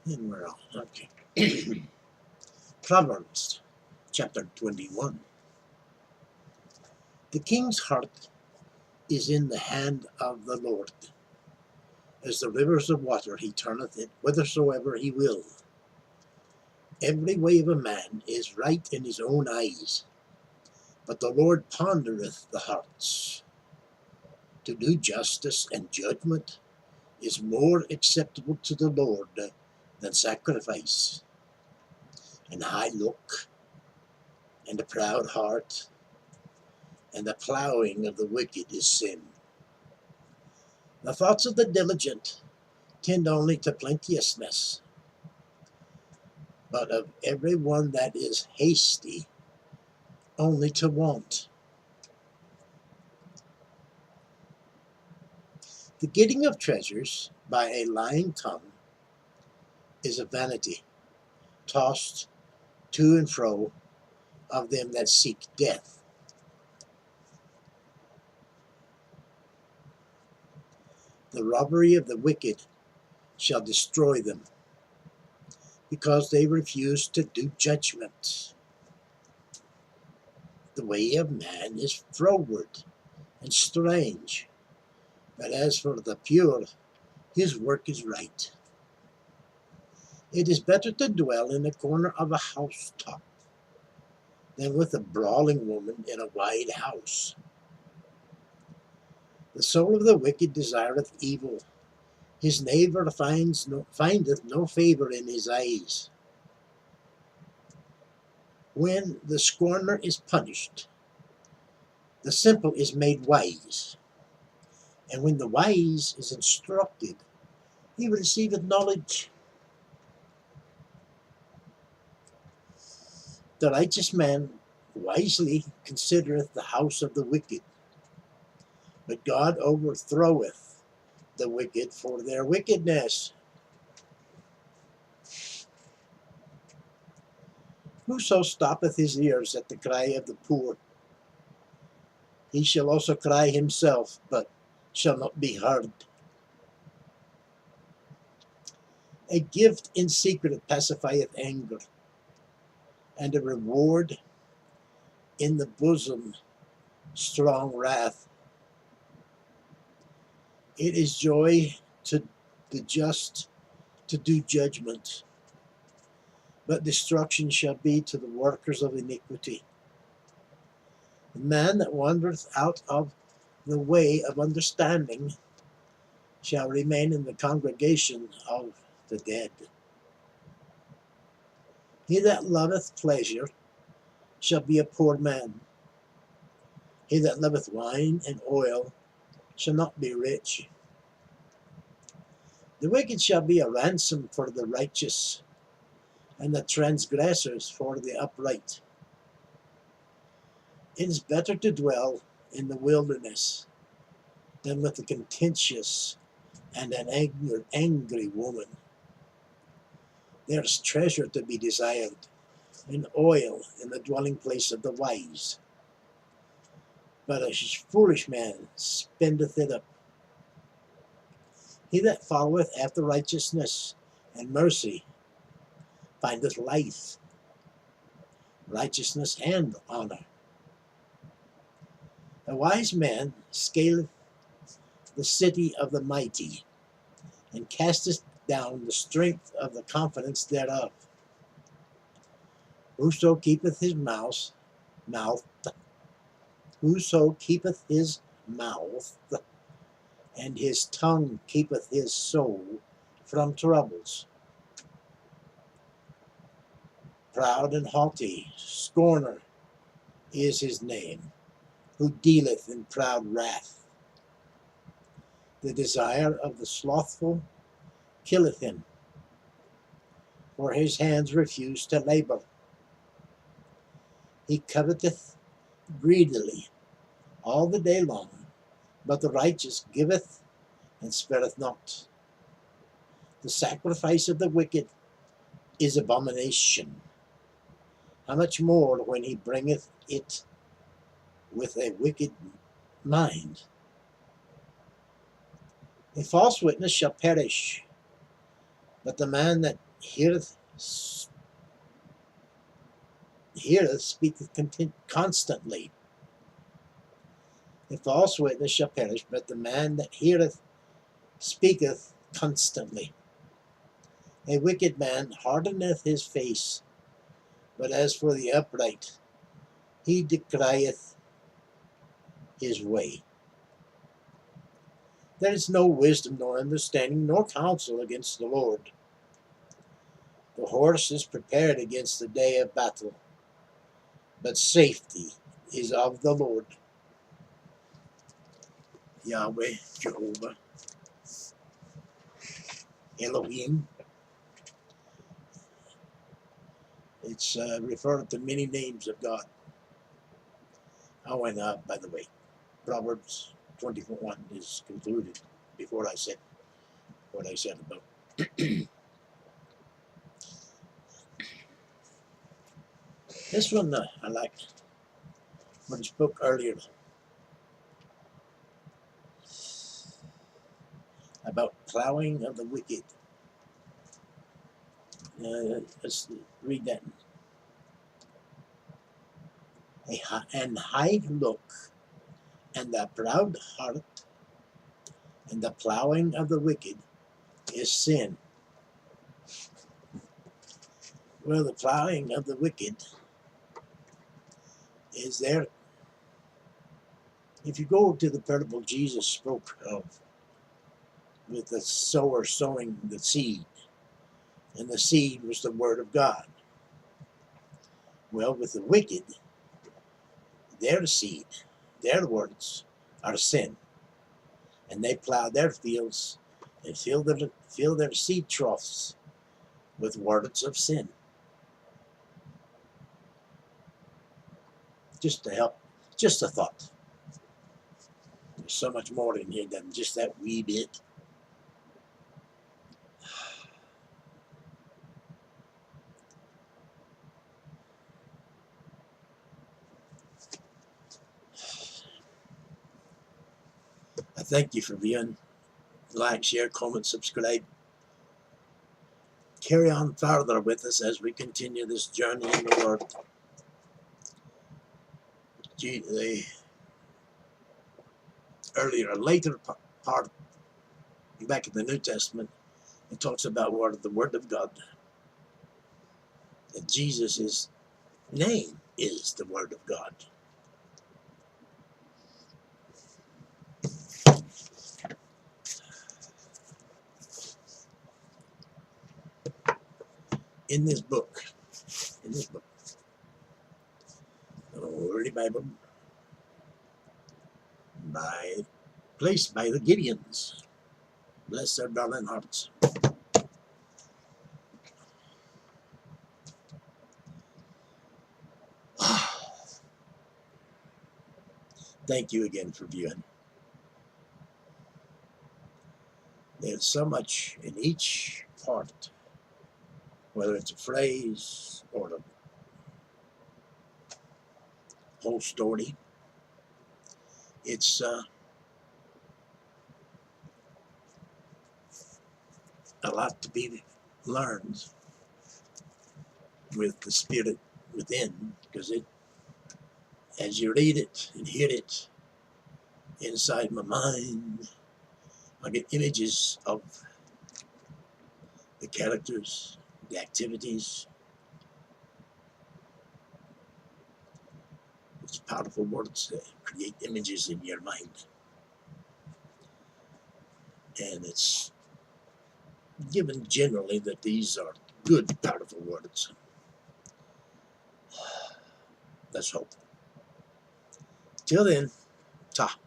And we're on. Okay. Proverbs chapter 21. The king's heart is in the hand of the Lord. As the rivers of water, he turneth it whithersoever he will. Every way of a man is right in his own eyes, but the Lord pondereth the hearts. To do justice and judgment is more acceptable to the Lord than sacrifice. An high look, and a proud heart, and the plowing of the wicked is sin. The thoughts of the diligent tend only to plenteousness, but of every one that is hasty, only to want. The getting of treasures by a lying tongue is a vanity, tossed to and fro of them that seek death. The robbery of the wicked shall destroy them, because they refuse to do judgment. The way of man is froward and strange, but as for the pure, his work is right. It is better to dwell in the corner of a housetop than with a brawling woman in a wide house. The soul of the wicked desireth evil. His neighbor findeth no favor in his eyes. When the scorner is punished, the simple is made wise. And when the wise is instructed, he receiveth knowledge. The righteous man wisely considereth the house of the wicked, but God overthroweth the wicked for their wickedness. Whoso stoppeth his ears at the cry of the poor, he shall also cry himself, but shall not be heard. A gift in secret pacifieth anger, and a reward in the bosom strong wrath. It is joy to the just to do judgment, but destruction shall be to the workers of iniquity. The man that wandereth out of the way of understanding shall remain in the congregation of the dead. He that loveth pleasure shall be a poor man. He that loveth wine and oil shall not be rich. The wicked shall be a ransom for the righteous, and the transgressors for the upright. It is better to dwell in the wilderness than with a contentious and an angry woman. There is treasure to be desired, and oil in the dwelling place of the wise. But a foolish man spendeth it up. He that followeth after righteousness and mercy findeth life, righteousness, and honor. A wise man scaleth the city of the mighty, and casteth down the strength of the confidence thereof. Whoso keepeth his mouth, whoso keepeth his mouth, and his tongue keepeth his soul from troubles. Proud and haughty, scorner is his name, who dealeth in proud wrath. The desire of the slothful killeth him, for his hands refuse to labor. He coveteth greedily all the day long, but the righteous giveth and spareth not. The sacrifice of the wicked is abomination. How much more when he bringeth it with a wicked mind? A false witness shall perish, but the man that heareth speaketh constantly. A false witness shall perish, but the man that heareth speaketh constantly. A wicked man hardeneth his face, but as for the upright, he declieth his way. There is no wisdom, nor understanding, nor counsel against the Lord. The horse is prepared against the day of battle, but safety is of the Lord. Yahweh, Jehovah, Elohim. It's referred to many names of God. Oh, and by the way, Proverbs 24:1 is concluded before I said what I said about. This one I like. When I spoke earlier about plowing of the wicked. Let's read that. And high look, and the proud heart, and the plowing of the wicked is sin. Well, the plowing of the wicked is there. If you go to the parable Jesus spoke of, with the sower sowing the seed, and the seed was the word of God. Well, with the wicked, their seed, their words are sin, and they plow their fields and fill their seed troughs with words of sin. Just to help, just a thought. There's so much more in here than just that wee bit. I thank you for viewing. Like, share, comment, subscribe. Carry on further with us as we continue this journey in the Word. The later part, back in the New Testament, it talks about the Word of God. That Jesus' name is the Word of God. In this book, the Holy Bible, placed by the Gideons. Bless their darling hearts. Thank you again for viewing. There's so much in each part, whether it's a phrase or the whole story. It's a lot to be learned with the Spirit within, because as you read it and hear it inside my mind, I get images of the characters, the activities. It's powerful words that create images in your mind. And it's given generally that these are good, powerful words. Let's hope. Till then, ta.